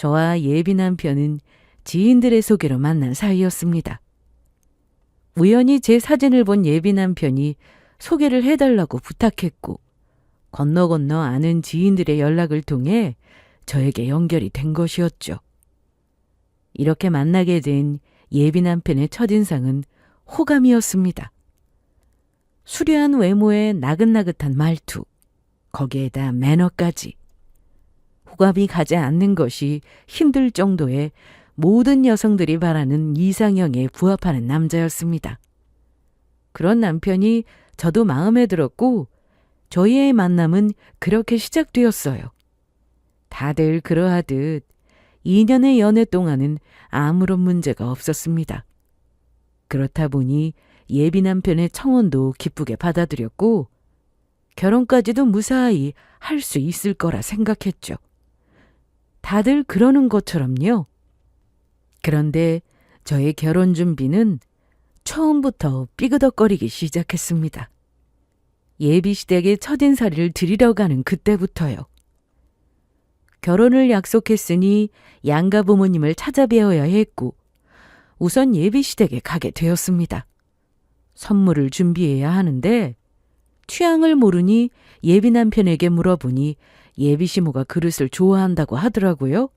저와 예비 남편은 지인들의 소개로 만난 사이였습니다. 우연히 제 사진을 본 예비 남편이 소개를 해달라고 부탁했고 건너 아는 지인들의 연락을 통해 저에게 연결이 된 것이었죠. 이렇게 만나게 된 예비 남편의 첫인상은 호감이었습니다. 수려한 외모에 나긋나긋한 말투, 거기에다 매너까지. 호감이 가지 않는 것이 힘들 정도의 모든 여성들이 바라는 이상형에 부합하는 남자였습니다. 그런 남편이 저도 마음에 들었고 저희의 만남은 그렇게 시작되었어요. 다들 그러하듯 2년의 연애 동안은 아무런 문제가 없었습니다. 그렇다 보니 예비 남편의 청혼도 기쁘게 받아들였고 결혼까지도 무사히 할 수 있을 거라 생각했죠. 다들 그러는 것처럼요. 그런데 저의 결혼 준비는 처음부터 삐그덕거리기 시작했습니다. 예비 시댁에 첫인사를 드리러 가는 그때부터요. 결혼을 약속했으니 양가 부모님을 찾아뵈어야 했고 우선 예비 시댁에 가게 되었습니다. 선물을 준비해야 하는데 취향을 모르니 예비 남편에게 물어보니 예비 시모가 그릇을 좋아한다고 하더라고요.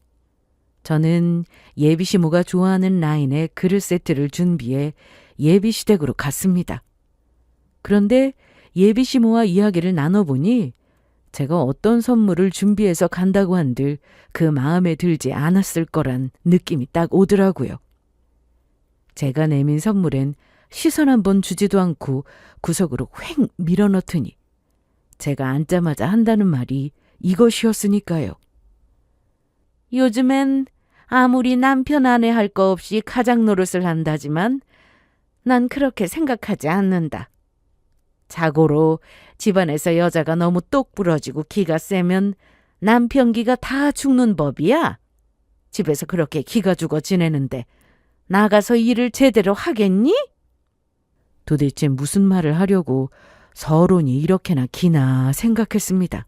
저는 예비 시모가 좋아하는 라인의 그릇 세트를 준비해 예비 시댁으로 갔습니다. 그런데 예비 시모와 이야기를 나눠보니 제가 어떤 선물을 준비해서 간다고 한들 그 마음에 들지 않았을 거란 느낌이 딱 오더라고요. 제가 내민 선물엔 시선 한번 주지도 않고 구석으로 휑 밀어넣더니 제가 앉자마자 한다는 말이 이것이었으니까요. 요즘엔 아무리 남편 아내 할 거 없이 가장 노릇을 한다지만 난 그렇게 생각하지 않는다. 자고로 집안에서 여자가 너무 똑 부러지고 기가 세면 남편 기가 다 죽는 법이야. 집에서 그렇게 기가 죽어 지내는데 나가서 일을 제대로 하겠니? 도대체 무슨 말을 하려고 서론이 이렇게나 기나 생각했습니다.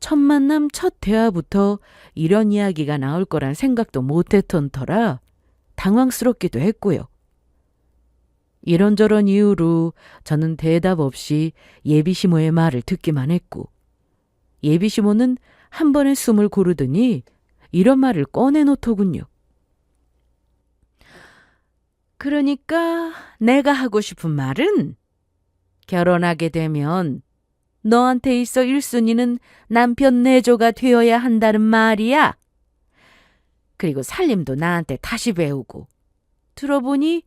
첫 만남 첫 대화부터 이런 이야기가 나올 거란 생각도 못했던 터라 당황스럽기도 했고요. 이런저런 이유로 저는 대답 없이 예비시모의 말을 듣기만 했고 예비시모는 한 번에 숨을 고르더니 이런 말을 꺼내놓더군요. 그러니까 내가 하고 싶은 말은 결혼하게 되면 너한테 있어 1순위는 남편 내조가 되어야 한다는 말이야. 그리고 살림도 나한테 다시 배우고 들어보니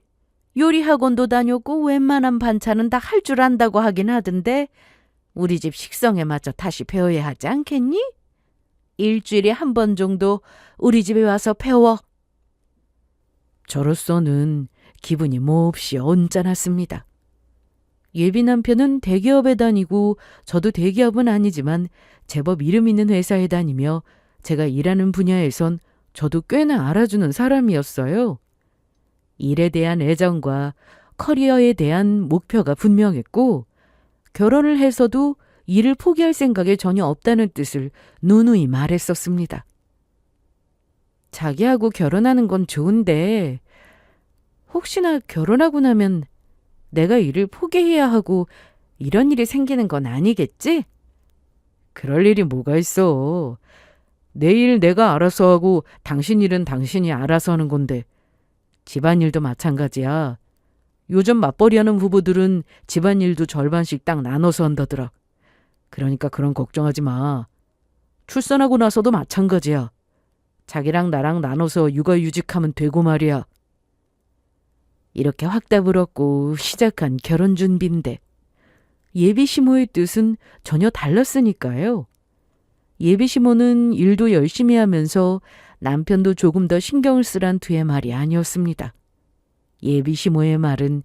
요리 학원도 다녔고 웬만한 반찬은 다 할 줄 안다고 하긴 하던데 우리 집 식성에 맞춰 다시 배워야 하지 않겠니? 일주일에 한 번 정도 우리 집에 와서 배워. 저로서는 기분이 몹시 언짢았습니다. 예비 남편은 대기업에 다니고 저도 대기업은 아니지만 제법 이름 있는 회사에 다니며 제가 일하는 분야에선 저도 꽤나 알아주는 사람이었어요. 일에 대한 애정과 커리어에 대한 목표가 분명했고 결혼을 해서도 일을 포기할 생각이 전혀 없다는 뜻을 누누이 말했었습니다. 자기하고 결혼하는 건 좋은데 혹시나 결혼하고 나면 내가 일을 포기해야 하고 이런 일이 생기는 건 아니겠지? 그럴 일이 뭐가 있어. 내 일 내가 알아서 하고 당신 일은 당신이 알아서 하는 건데 집안일도 마찬가지야. 요즘 맞벌이하는 부부들은 집안일도 절반씩 딱 나눠서 한다더라. 그러니까 그런 걱정하지 마. 출산하고 나서도 마찬가지야. 자기랑 나랑 나눠서 육아휴직하면 되고 말이야. 이렇게 확답을 얻고 시작한 결혼 준비인데 예비 시모의 뜻은 전혀 달랐으니까요. 예비 시모는 일도 열심히 하면서 남편도 조금 더 신경을 쓰란 투의 말이 아니었습니다. 예비 시모의 말은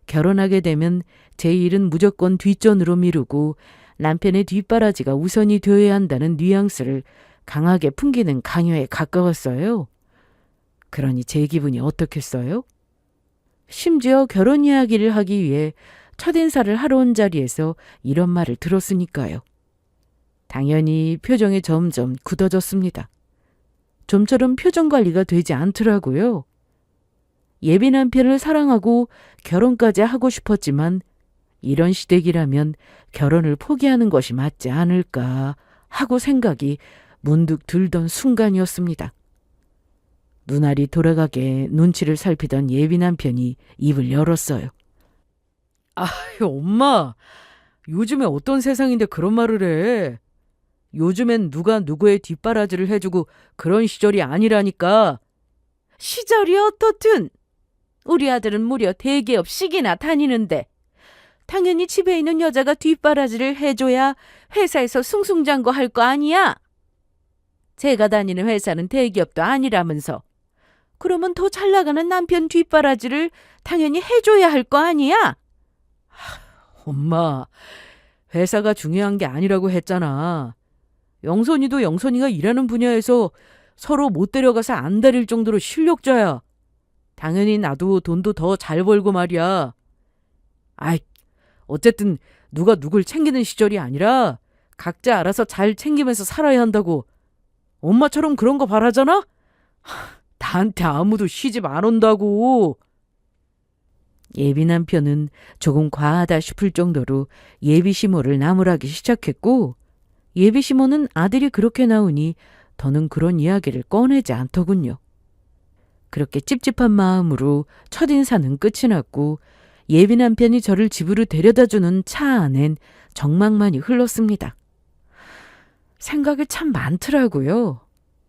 결혼하게 되면 제 일은 무조건 뒷전으로 미루고 남편의 뒷바라지가 우선이 되어야 한다는 뉘앙스를 강하게 풍기는 강요에 가까웠어요. 그러니 제 기분이 어떻겠어요? 심지어 결혼 이야기를 하기 위해 첫인사를 하러 온 자리에서 이런 말을 들었으니까요. 당연히 표정이 점점 굳어졌습니다. 좀처럼 표정 관리가 되지 않더라고요. 예비 남편을 사랑하고 결혼까지 하고 싶었지만 이런 시댁이라면 결혼을 포기하는 것이 맞지 않을까 하고 생각이 문득 들던 순간이었습니다. 눈알이 돌아가게 눈치를 살피던 예비 남편이 입을 열었어요. 아, 엄마, 요즘에 어떤 세상인데 그런 말을 해. 요즘엔 누가 누구의 뒷바라지를 해주고 그런 시절이 아니라니까. 시절이 어떻든 우리 아들은 무려 대기업씩이나 다니는데 당연히 집에 있는 여자가 뒷바라지를 해줘야 회사에서 승승장구할 거 아니야. 제가 다니는 회사는 대기업도 아니라면서. 그러면 더 잘 나가는 남편 뒷바라지를 당연히 해줘야 할 거 아니야. 엄마, 회사가 중요한 게 아니라고 했잖아. 영선이도 영선이가 일하는 분야에서 서로 못 데려가서 안 다릴 정도로 실력자야. 당연히 나도 돈도 더 잘 벌고 말이야. 아이, 어쨌든 누가 누굴 챙기는 시절이 아니라 각자 알아서 잘 챙기면서 살아야 한다고. 엄마처럼 그런 거 바라잖아? 나한테 아무도 시집 안 온다고. 예비 남편은 조금 과하다 싶을 정도로 예비 시모를 나무라기 시작했고, 예비 시모는 아들이 그렇게 나오니 더는 그런 이야기를 꺼내지 않더군요. 그렇게 찝찝한 마음으로 첫인사는 끝이 났고 예비 남편이 저를 집으로 데려다주는 차 안엔 정막만이 흘렀습니다. 생각이 참 많더라고요.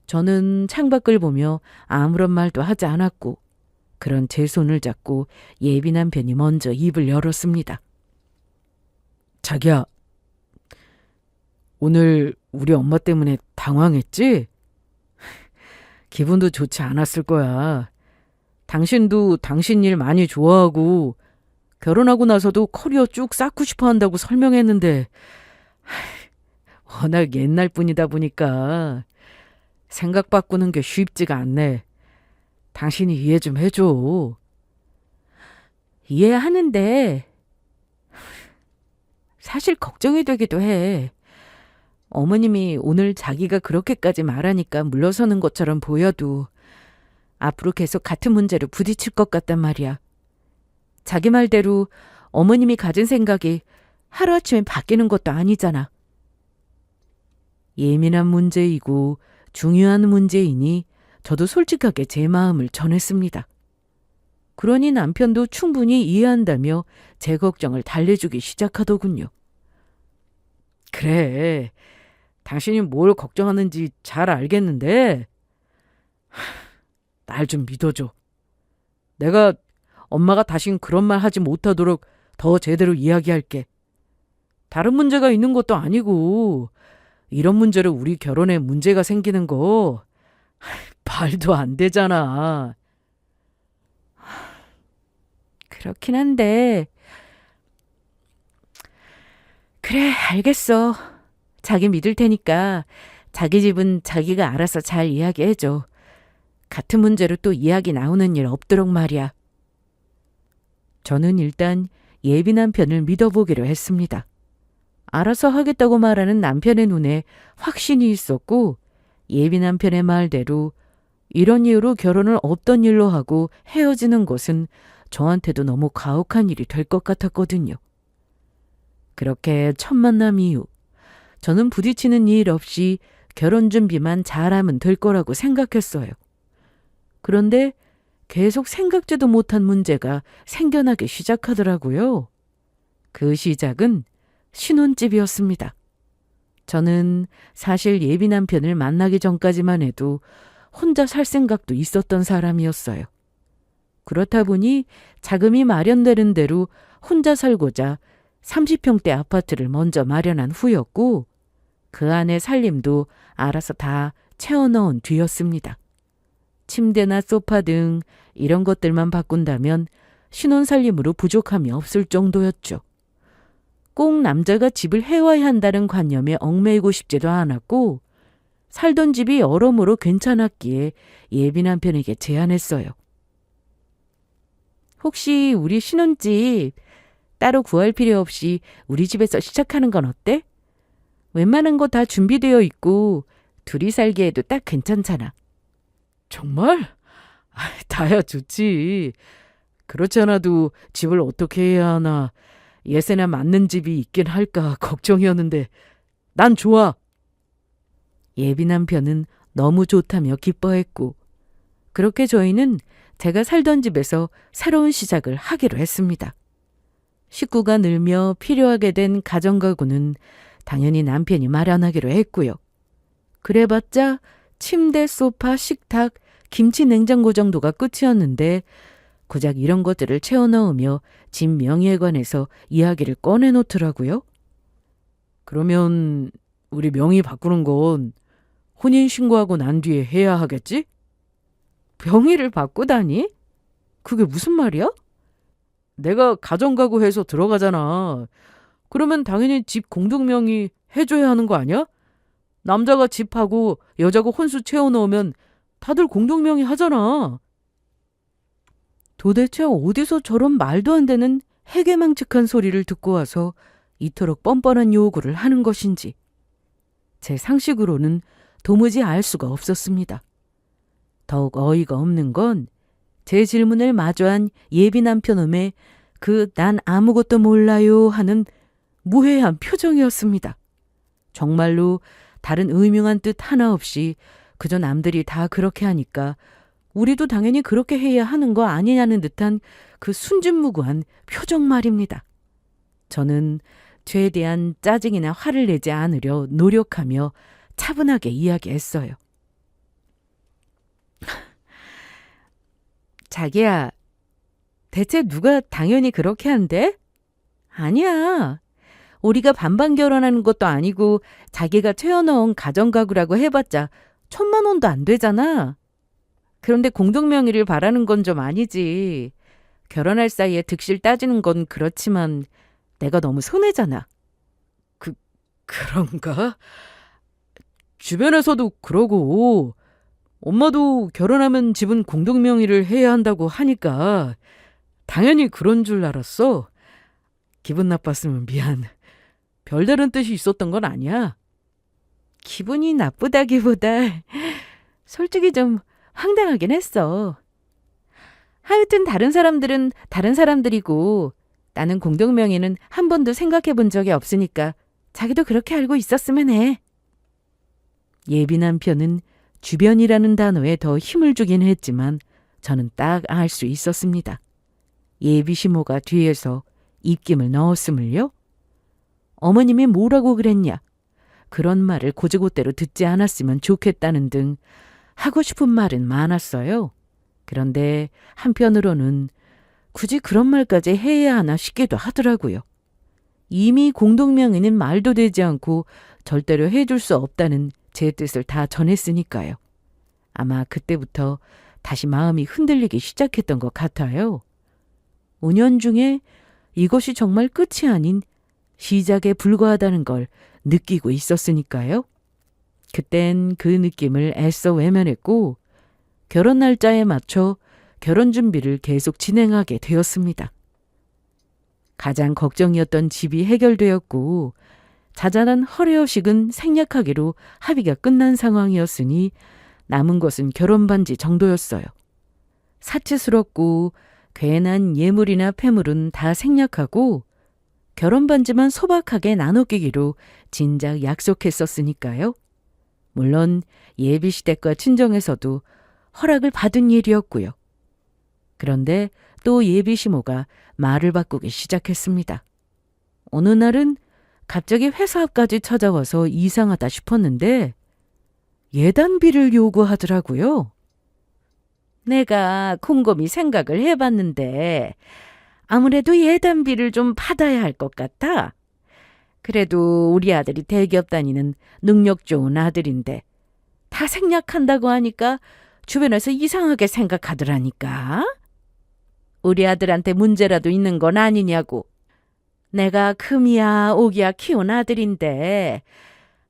저는 창밖을 보며 아무런 말도 하지 않았고 그런 제 손을 잡고 예비 남편이 먼저 입을 열었습니다. 자기야, 오늘 우리 엄마 때문에 당황했지? 기분도 좋지 않았을 거야. 당신도 당신 일 많이 좋아하고 결혼하고 나서도 커리어 쭉 쌓고 싶어 한다고 설명했는데 워낙 옛날 분이다 보니까 생각 바꾸는 게 쉽지가 않네. 당신이 이해 좀 해줘. 이해하는데 사실 걱정이 되기도 해. 어머님이 오늘 자기가 그렇게까지 말하니까 물러서는 것처럼 보여도 앞으로 계속 같은 문제로 부딪힐 것 같단 말이야. 자기 말대로 어머님이 가진 생각이 하루아침에 바뀌는 것도 아니잖아. 예민한 문제이고 중요한 문제이니 저도 솔직하게 제 마음을 전했습니다. 그러니 남편도 충분히 이해한다며 제 걱정을 달래주기 시작하더군요. 그래, 당신이 뭘 걱정하는지 잘 알겠는데 날 좀 믿어줘. 내가 엄마가 다신 그런 말 하지 못하도록 더 제대로 이야기할게. 다른 문제가 있는 것도 아니고 이런 문제로 우리 결혼에 문제가 생기는 거 말도 안 되잖아. 그렇긴 한데 그래, 알겠어. 자기 믿을 테니까 자기 집은 자기가 알아서 잘 이야기해줘. 같은 문제로 또 이야기 나오는 일 없도록 말이야. 저는 일단 예비 남편을 믿어보기로 했습니다. 알아서 하겠다고 말하는 남편의 눈에 확신이 있었고 예비 남편의 말대로 이런 이유로 결혼을 없던 일로 하고 헤어지는 것은 저한테도 너무 가혹한 일이 될 것 같았거든요. 그렇게 첫 만남 이후 저는 부딪히는 일 없이 결혼 준비만 잘하면 될 거라고 생각했어요. 그런데 계속 생각지도 못한 문제가 생겨나기 시작하더라고요. 그 시작은 신혼집이었습니다. 저는 사실 예비 남편을 만나기 전까지만 해도 혼자 살 생각도 있었던 사람이었어요. 그렇다 보니 자금이 마련되는 대로 혼자 살고자 30평대 아파트를 먼저 마련한 후였고 그 안에 살림도 알아서 다 채워넣은 뒤였습니다. 침대나 소파 등 이런 것들만 바꾼다면 신혼살림으로 부족함이 없을 정도였죠. 꼭 남자가 집을 해와야 한다는 관념에 얽매이고 싶지도 않았고 살던 집이 여러모로 괜찮았기에 예비 남편에게 제안했어요. 혹시 우리 신혼집 따로 구할 필요 없이 우리 집에서 시작하는 건 어때? 웬만한 거 다 준비되어 있고 둘이 살기에도 딱 괜찮잖아. 정말? 다야 좋지. 그렇지 않아도 집을 어떻게 해야 하나, 예세나 맞는 집이 있긴 할까 걱정이었는데 난 좋아. 예비 남편은 너무 좋다며 기뻐했고, 그렇게 저희는 제가 살던 집에서 새로운 시작을 하기로 했습니다. 식구가 늘며 필요하게 된 가정가구는 당연히 남편이 마련하기로 했고요. 그래봤자 침대, 소파, 식탁, 김치 냉장고 정도가 끝이었는데 고작 이런 것들을 채워넣으며 집 명의에 관해서 이야기를 꺼내놓더라고요. 그러면 우리 명의 바꾸는 건 혼인신고하고 난 뒤에 해야 하겠지? 명의를 바꾸다니? 그게 무슨 말이야? 내가 가정가구 해서 들어가잖아. 그러면 당연히 집 공동명의 해줘야 하는 거 아니야? 남자가 집하고 여자가 혼수 채워넣으면 다들 공동명의 하잖아. 도대체 어디서 저런 말도 안 되는 해괴망측한 소리를 듣고 와서 이토록 뻔뻔한 요구를 하는 것인지 제 상식으로는 도무지 알 수가 없었습니다. 더욱 어이가 없는 건 제 질문을 마주한 예비 남편음의 그 난 아무것도 몰라요 하는 무해한 표정이었습니다. 정말로 다른 의명한 뜻 하나 없이 그저 남들이 다 그렇게 하니까 우리도 당연히 그렇게 해야 하는 거 아니냐는 듯한 그 순진무구한 표정 말입니다. 저는 최대한 짜증이나 화를 내지 않으려 노력하며 차분하게 이야기했어요. 자기야, 대체 누가 당연히 그렇게 한대? 아니야. 우리가 반반 결혼하는 것도 아니고 자기가 채워넣은 가정가구라고 해봤자 1,000만 원도 안 되잖아. 그런데 공동명의를 바라는 건 좀 아니지. 결혼할 사이에 득실 따지는 건 그렇지만 내가 너무 손해잖아. 그런가? 주변에서도 그러고 엄마도 결혼하면 집은 공동명의를 해야 한다고 하니까 당연히 그런 줄 알았어. 기분 나빴으면 미안. 별다른 뜻이 있었던 건 아니야. 기분이 나쁘다기보다 솔직히 좀 황당하긴 했어. 하여튼 다른 사람들은 다른 사람들이고 나는 공동명의는 한 번도 생각해 본 적이 없으니까 자기도 그렇게 알고 있었으면 해. 예비 남편은 주변이라는 단어에 더 힘을 주긴 했지만 저는 딱 알 수 있었습니다. 예비 시모가 뒤에서 입김을 넣었음을요. 어머님이 뭐라고 그랬냐. 그런 말을 고지고대로 듣지 않았으면 좋겠다는 등 하고 싶은 말은 많았어요. 그런데 한편으로는 굳이 그런 말까지 해야 하나 싶기도 하더라고요. 이미 공동명의는 말도 되지 않고 절대로 해줄 수 없다는 제 뜻을 다 전했으니까요. 아마 그때부터 다시 마음이 흔들리기 시작했던 것 같아요. 5년 중에 이것이 정말 끝이 아닌 시작에 불과하다는 걸 느끼고 있었으니까요. 그땐 그 느낌을 애써 외면했고 결혼 날짜에 맞춰 결혼 준비를 계속 진행하게 되었습니다. 가장 걱정이었던 집이 해결되었고 자잘한 허례허식은 생략하기로 합의가 끝난 상황이었으니 남은 것은 결혼 반지 정도였어요. 사치스럽고 괜한 예물이나 폐물은 다 생략하고 결혼 반지만 소박하게 나눠 끼기로 진작 약속했었으니까요. 물론 예비시댁과 친정에서도 허락을 받은 일이었고요. 그런데 또 예비시모가 말을 바꾸기 시작했습니다. 어느 날은 갑자기 회사 앞까지 찾아와서 이상하다 싶었는데 예단비를 요구하더라고요. 내가 곰곰이 생각을 해봤는데 아무래도 예단비를 좀 받아야 할 것 같아. 그래도 우리 아들이 대기업 다니는 능력 좋은 아들인데 다 생략한다고 하니까 주변에서 이상하게 생각하더라니까. 우리 아들한테 문제라도 있는 건 아니냐고. 내가 금이야 오기야 키운 아들인데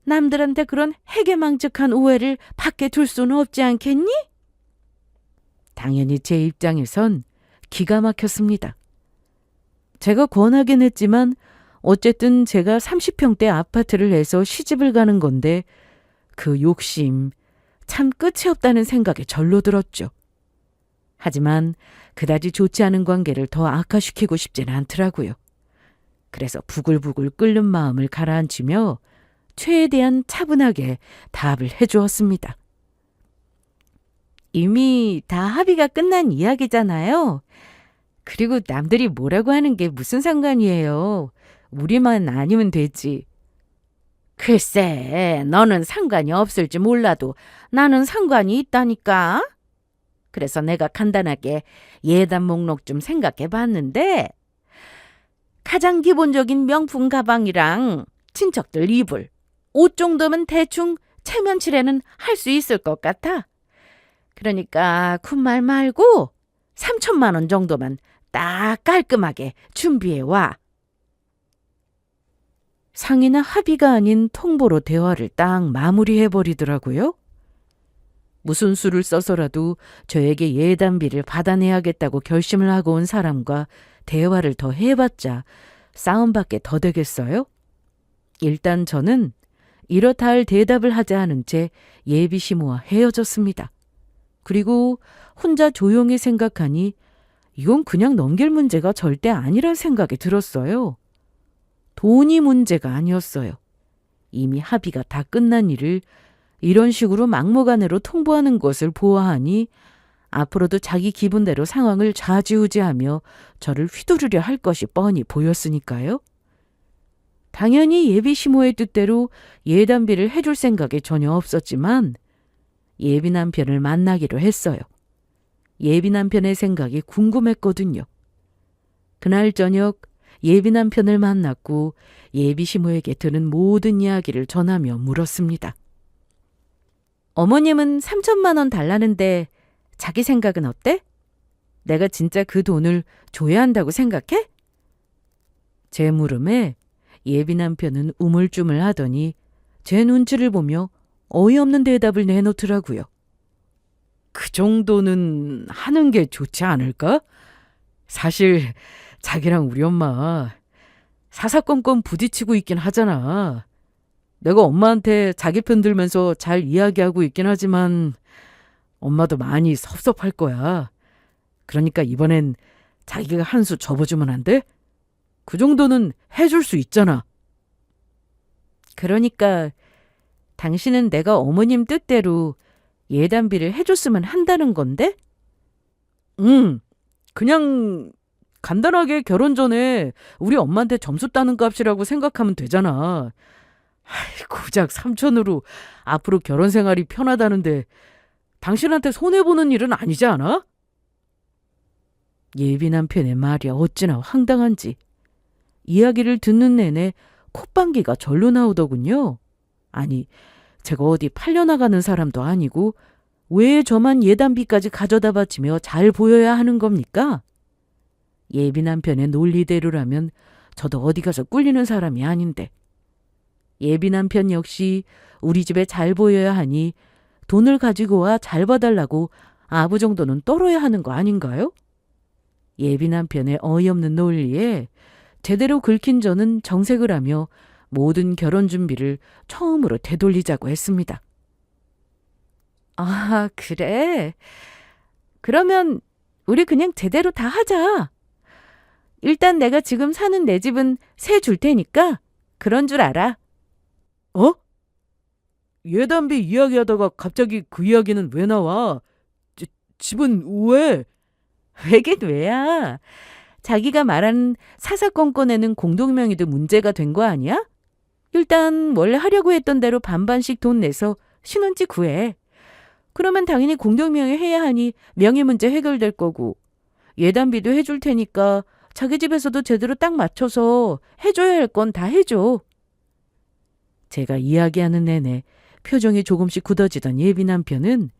남들한테 그런 해괴망측한 오해를 받게 둘 수는 없지 않겠니? 당연히 제 입장에선 기가 막혔습니다. 제가 권하긴 했지만 어쨌든 제가 30평대 아파트를 해서 시집을 가는 건데 그 욕심, 참 끝이 없다는 생각에 절로 들었죠. 하지만 그다지 좋지 않은 관계를 더 악화시키고 싶지는 않더라고요. 그래서 부글부글 끓는 마음을 가라앉히며 최대한 차분하게 답을 해주었습니다. 이미 다 합의가 끝난 이야기잖아요. 그리고 남들이 뭐라고 하는 게 무슨 상관이에요. 우리만 아니면 되지. 글쎄, 너는 상관이 없을지 몰라도 나는 상관이 있다니까. 그래서 내가 간단하게 예단 목록 좀 생각해 봤는데 가장 기본적인 명품 가방이랑 친척들 이불, 옷 정도면 대충 체면치레는 할 수 있을 것 같아. 그러니까 굿말 말고 3천만 원 정도만 딱 깔끔하게 준비해 와. 상의나 합의가 아닌 통보로 대화를 딱 마무리해버리더라고요. 무슨 수를 써서라도 저에게 예단비를 받아내야겠다고 결심을 하고 온 사람과 대화를 더 해봤자 싸움밖에 더 되겠어요? 일단 저는 이렇다 할 대답을 하지 않은 채 예비 시모와 헤어졌습니다. 그리고 혼자 조용히 생각하니 이건 그냥 넘길 문제가 절대 아니란 생각이 들었어요. 돈이 문제가 아니었어요. 이미 합의가 다 끝난 일을 이런 식으로 막무가내로 통보하는 것을 보아하니 앞으로도 자기 기분대로 상황을 좌지우지하며 저를 휘두르려 할 것이 뻔히 보였으니까요. 당연히 예비 시모의 뜻대로 예단비를 해줄 생각이 전혀 없었지만 예비 남편을 만나기로 했어요. 예비 남편의 생각이 궁금했거든요. 그날 저녁 예비 남편을 만났고 예비 시모에게 들은 모든 이야기를 전하며 물었습니다. 어머님은 3천만 원 달라는데 자기 생각은 어때? 내가 진짜 그 돈을 줘야 한다고 생각해? 제 물음에 예비 남편은 우물쭈물 하더니 제 눈치를 보며 어이없는 대답을 내놓더라고요. 그 정도는 하는 게 좋지 않을까? 사실 자기랑 우리 엄마 사사건건 부딪히고 있긴 하잖아. 내가 엄마한테 자기 편 들면서 잘 이야기하고 있긴 하지만 엄마도 많이 섭섭할 거야. 그러니까 이번엔 자기가 한 수 접어주면 안 돼? 그 정도는 해줄 수 있잖아. 그러니까 당신은 내가 어머님 뜻대로 예단비를 해줬으면 한다는 건데? 응, 그냥 간단하게 결혼 전에 우리 엄마한테 점수 따는 값이라고 생각하면 되잖아. 고작 3천으로 앞으로 결혼 생활이 편하다는데 당신한테 손해보는 일은 아니지 않아? 예비 남편의 말이 어찌나 황당한지 이야기를 듣는 내내 콧방귀가 절로 나오더군요. 아니, 제가 어디 팔려나가는 사람도 아니고 왜 저만 예단비까지 가져다 바치며 잘 보여야 하는 겁니까? 예비 남편의 논리대로라면 저도 어디 가서 꿀리는 사람이 아닌데. 예비 남편 역시 우리 집에 잘 보여야 하니 돈을 가지고 와 잘 봐달라고 아부 정도는 떨어야 하는 거 아닌가요? 예비 남편의 어이없는 논리에 제대로 긁힌 저는 정색을 하며 모든 결혼 준비를 처음으로 되돌리자고 했습니다. 아, 그래? 그러면 우리 그냥 제대로 다 하자. 일단 내가 지금 사는 내 집은 세 줄 테니까 그런 줄 알아. 어? 예단비 이야기하다가 갑자기 그 이야기는 왜 나와? 집은 왜? 왜긴 왜야? 자기가 말하는 사사건건에는 공동명의도 문제가 된 거 아니야? 일단 원래 하려고 했던 대로 반반씩 돈 내서 신혼집 구해. 그러면 당연히 공동명의 해야 하니 명의 문제 해결될 거고 예단비도 해줄 테니까 자기 집에서도 제대로 딱 맞춰서 해줘야 할 건 다 해줘. 제가 이야기하는 내내 표정이 조금씩 굳어지던 예비 남편은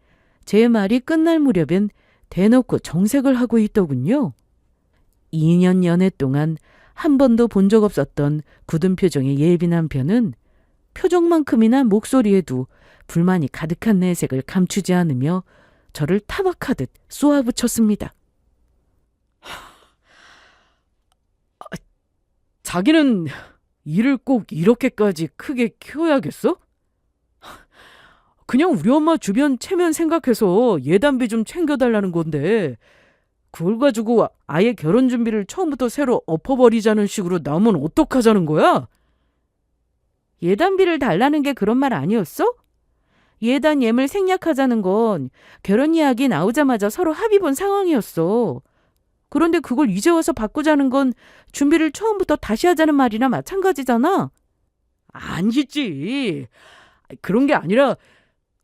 제 말이 끝날 무렵엔 대놓고 정색을 하고 있더군요. 2년 연애 동안 한 번도 본 적 없었던 굳은 표정의 예비 남편은 표정만큼이나 목소리에도 불만이 가득한 내색을 감추지 않으며 저를 타박하듯 쏘아붙였습니다. 자기는 일을 꼭 이렇게까지 크게 키워야겠어? 그냥 우리 엄마 주변 체면 생각해서 예단비 좀 챙겨달라는 건데 그걸 가지고 아예 결혼 준비를 처음부터 새로 엎어버리자는 식으로 나오면 어떡하자는 거야? 예단비를 달라는 게 그런 말 아니었어? 예단 예물 생략하자는 건 결혼 이야기 나오자마자 서로 합의 본 상황이었어. 그런데 그걸 이제 와서 바꾸자는 건 준비를 처음부터 다시 하자는 말이나 마찬가지잖아. 아니지. 그런 게 아니라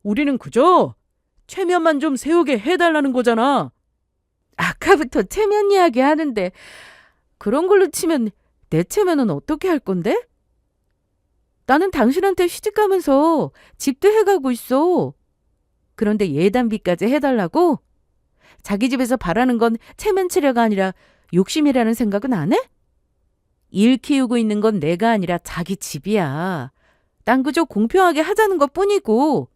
우리는 그저 체면만 좀 세우게 해달라는 거잖아. 아까부터 체면 이야기 하는데 그런 걸로 치면 내 체면은 어떻게 할 건데? 나는 당신한테 시집가면서 집도 해가고 있어. 그런데 예단비까지 해달라고? 자기 집에서 바라는 건 체면치레가 아니라 욕심이라는 생각은 안 해? 일 키우고 있는 건 내가 아니라 자기 집이야. 난 그저 공평하게 하자는 것뿐이고.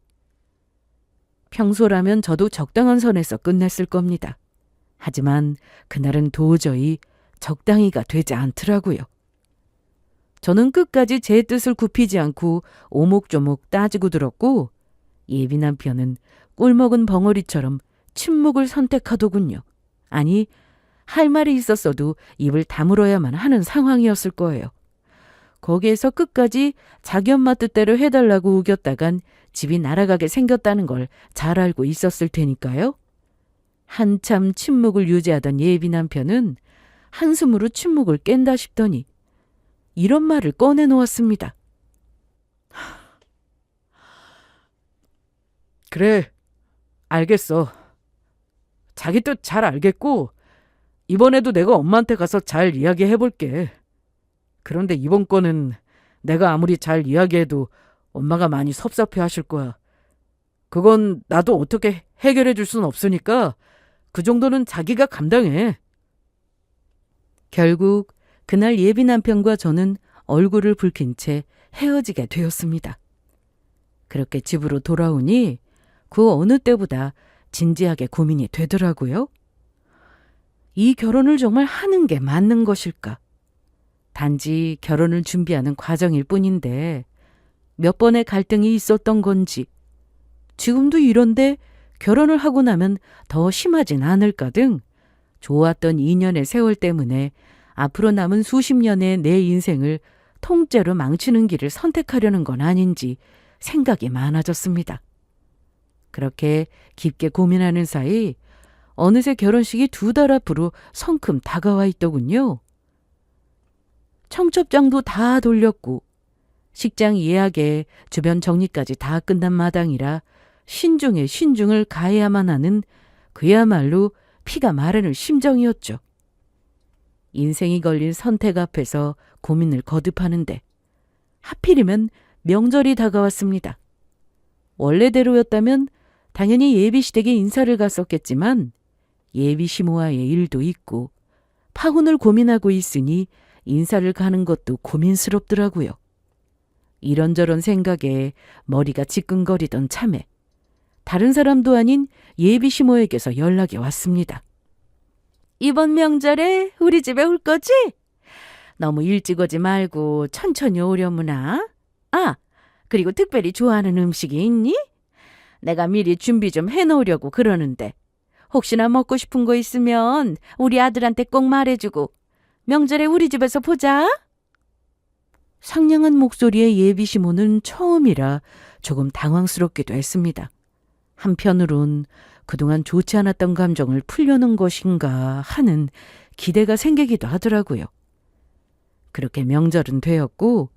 평소라면 저도 적당한 선에서 끝냈을 겁니다. 하지만 그날은 도저히 적당히가 되지 않더라고요. 저는 끝까지 제 뜻을 굽히지 않고 오목조목 따지고 들었고 예비 남편은 꿀먹은 벙어리처럼 침묵을 선택하더군요. 아니, 할 말이 있었어도 입을 다물어야만 하는 상황이었을 거예요. 거기에서 끝까지 자기 엄마 뜻대로 해달라고 우겼다간 집이 날아가게 생겼다는 걸 잘 알고 있었을 테니까요. 한참 침묵을 유지하던 예비 남편은 한숨으로 침묵을 깬다 싶더니 이런 말을 꺼내놓았습니다. 그래, 알겠어. 자기 뜻 잘 알겠고 이번에도 내가 엄마한테 가서 잘 이야기해볼게. 그런데 이번 건은 내가 아무리 잘 이야기해도 엄마가 많이 섭섭해하실 거야. 그건 나도 어떻게 해결해줄 순 없으니까 그 정도는 자기가 감당해. 결국 그날 예비 남편과 저는 얼굴을 붉힌 채 헤어지게 되었습니다. 그렇게 집으로 돌아오니 그 어느 때보다 진지하게 고민이 되더라고요. 이 결혼을 정말 하는 게 맞는 것일까? 단지 결혼을 준비하는 과정일 뿐인데 몇 번의 갈등이 있었던 건지 지금도 이런데 결혼을 하고 나면 더 심하진 않을까 등 좋았던 2년의 세월 때문에 앞으로 남은 수십 년의 내 인생을 통째로 망치는 길을 선택하려는 건 아닌지 생각이 많아졌습니다. 그렇게 깊게 고민하는 사이 어느새 결혼식이 2달 앞으로 성큼 다가와 있더군요. 청첩장도 다 돌렸고 식장 예약에 주변 정리까지 다 끝난 마당이라 신중에 신중을 가해야만 하는 그야말로 피가 마르는 심정이었죠. 인생이 걸린 선택 앞에서 고민을 거듭하는데 하필이면 명절이 다가왔습니다. 원래대로였다면 당연히 예비시댁에 인사를 갔었겠지만 예비시모와의 일도 있고 파혼을 고민하고 있으니 인사를 가는 것도 고민스럽더라고요. 이런저런 생각에 머리가 지끈거리던 참에 다른 사람도 아닌 예비시모에게서 연락이 왔습니다. 이번 명절에 우리 집에 올 거지? 너무 일찍 오지 말고 천천히 오려무나. 아, 그리고 특별히 좋아하는 음식이 있니? 내가 미리 준비 좀 해놓으려고 그러는데 혹시나 먹고 싶은 거 있으면 우리 아들한테 꼭 말해주고 명절에 우리 집에서 보자. 상냥한 목소리의 예비시모는 처음이라 조금 당황스럽기도 했습니다. 한편으론 그동안 좋지 않았던 감정을 풀려는 것인가 하는 기대가 생기기도 하더라고요. 그렇게 명절은 되었고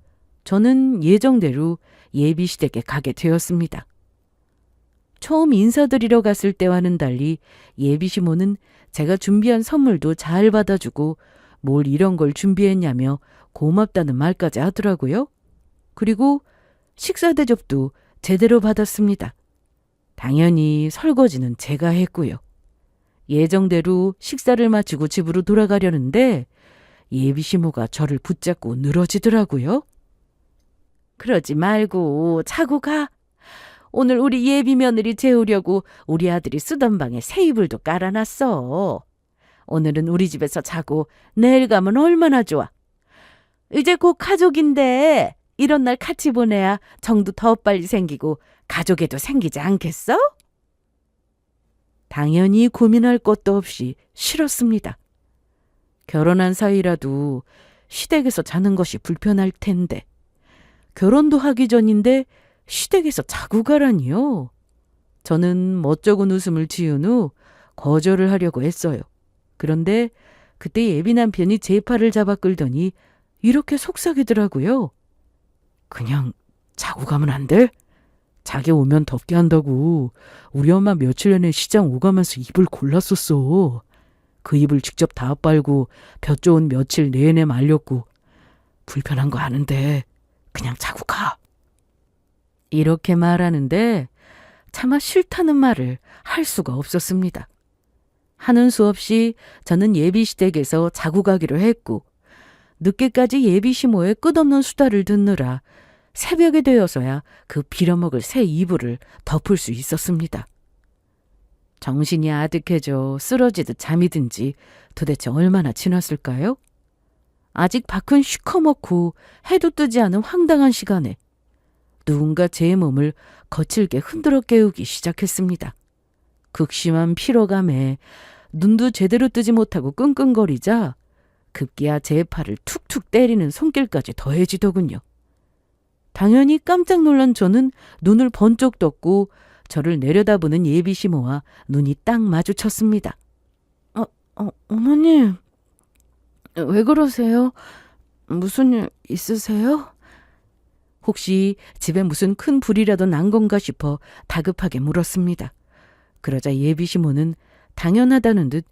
저는 예정대로 예비시댁에 가게 되었습니다. 처음 인사드리러 갔을 때와는 달리 예비시모는 제가 준비한 선물도 잘 받아주고 뭘 이런 걸 준비했냐며 고맙다는 말까지 하더라고요. 그리고 식사 대접도 제대로 받았습니다. 당연히 설거지는 제가 했고요. 예정대로 식사를 마치고 집으로 돌아가려는데 예비시모가 저를 붙잡고 늘어지더라고요. 그러지 말고 자고 가. 오늘 우리 예비 며느리 재우려고 우리 아들이 쓰던 방에 새 이불도 깔아놨어. 오늘은 우리 집에서 자고 내일 가면 얼마나 좋아. 이제 곧 가족인데 이런 날 같이 보내야 정도 더 빨리 생기고 가족에도 생기지 않겠어? 당연히 고민할 것도 없이 싫었습니다. 결혼한 사이라도 시댁에서 자는 것이 불편할 텐데 결혼도 하기 전인데 시댁에서 자고 가라니요. 저는 멋쩍은 웃음을 지은 후 거절을 하려고 했어요. 그런데 그때 예비 남편이 제 팔을 잡아 끌더니 이렇게 속삭이더라고요. 그냥 자고 가면 안 돼? 자기 오면 덥게 한다고 우리 엄마 며칠 전에 시장 오가면서 이불 골랐었어. 그 이불 직접 다 빨고 볕 좋은 며칠 내내 말렸고 불편한 거 아는데 그냥 자고 가. 이렇게 말하는데 차마 싫다는 말을 할 수가 없었습니다. 하는 수 없이 저는 예비시댁에서 자고 가기로 했고 늦게까지 예비시모의 끝없는 수다를 듣느라 새벽이 되어서야 그 빌어먹을 새 이불을 덮을 수 있었습니다. 정신이 아득해져 쓰러지듯 잠이 든지 도대체 얼마나 지났을까요? 아직 밖은 시커멓고 해도 뜨지 않은 황당한 시간에 누군가 제 몸을 거칠게 흔들어 깨우기 시작했습니다. 극심한 피로감에 눈도 제대로 뜨지 못하고 끙끙거리자 급기야 제 팔을 툭툭 때리는 손길까지 더해지더군요. 당연히 깜짝 놀란 저는 눈을 번쩍 떴고 저를 내려다보는 예비시모와 눈이 딱 마주쳤습니다. 어머님, 왜 그러세요? 무슨 일 있으세요? 혹시 집에 무슨 큰 불이라도 난 건가 싶어 다급하게 물었습니다. 그러자 예비시모는 당연하다는 듯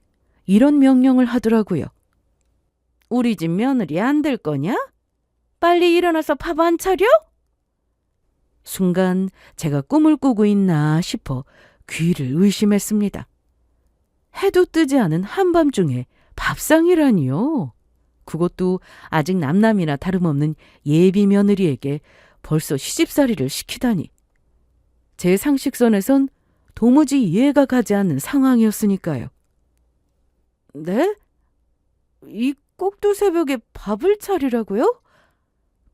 이런 명령을 하더라고요. 우리 집 며느리 안 될 거냐? 빨리 일어나서 밥 안 차려? 순간 제가 꿈을 꾸고 있나 싶어 귀를 의심했습니다. 해도 뜨지 않은 한밤중에 밥상이라니요. 그것도 아직 남남이나 다름없는 예비 며느리에게 벌써 시집살이를 시키다니. 제 상식선에선 도무지 이해가 가지 않는 상황이었으니까요. 네? 이 꼭두 새벽에 밥을 차리라고요?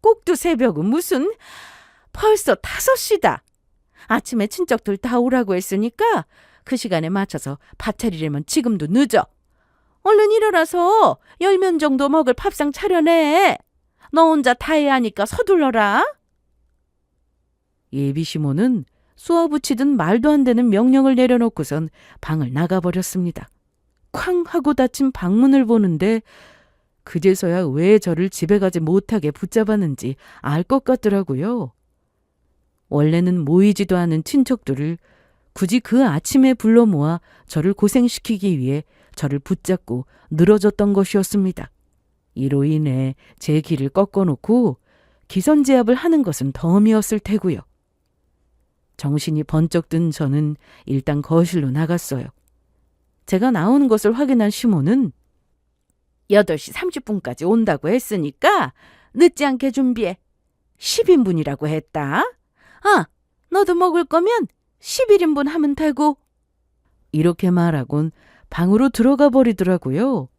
꼭두 새벽은 무슨... 벌써 5시다. 아침에 친척들 다 오라고 했으니까 그 시간에 맞춰서 밥 차리려면 지금도 늦어. 얼른 일어나서 10면 정도 먹을 밥상 차려내. 너 혼자 다 해야 하니까 서둘러라. 예비시모는 쏘아붙이듯 말도 안 되는 명령을 내려놓고선 방을 나가버렸습니다. 쾅 하고 닫힌 방문을 보는데 그제서야 왜 저를 집에 가지 못하게 붙잡았는지 알 것 같더라고요. 원래는 모이지도 않은 친척들을 굳이 그 아침에 불러 모아 저를 고생시키기 위해 저를 붙잡고 늘어졌던 것이었습니다. 이로 인해 제 길을 꺾어놓고 기선제압을 하는 것은 덤이었을 테고요. 정신이 번쩍 든 저는 일단 거실로 나갔어요. 제가 나오는 것을 확인한 시모는 8시 30분까지 온다고 했으니까 늦지 않게 준비해. 10인분이라고 했다. 아, 너도 먹을 거면 11인분 하면 되고. 이렇게 말하곤 방으로 들어가 버리더라고요.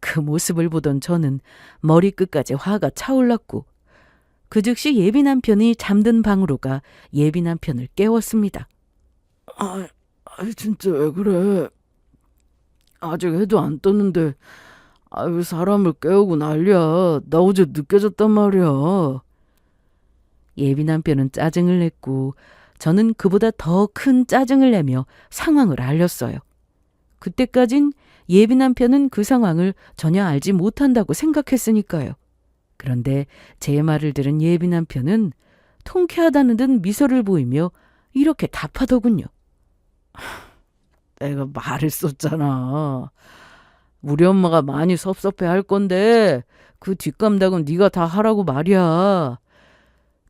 그 모습을 보던 저는 머리끝까지 화가 차올랐고 그 즉시 예비 남편이 잠든 방으로 가 예비 남편을 깨웠습니다. 진짜 왜 그래? 아직 해도 안 떴는데 왜 사람을 깨우고 난리야. 나 어제 늦게 잤단 말이야. 예비 남편은 짜증을 냈고 저는 그보다 더 큰 짜증을 내며 상황을 알렸어요. 그때까진 예비 남편은 그 상황을 전혀 알지 못한다고 생각했으니까요. 그런데 제 말을 들은 예비 남편은 통쾌하다는 듯 미소를 보이며 이렇게 답하더군요. 내가 말했었잖아. 우리 엄마가 많이 섭섭해할 건데 그 뒷감당은 네가 다 하라고 말이야.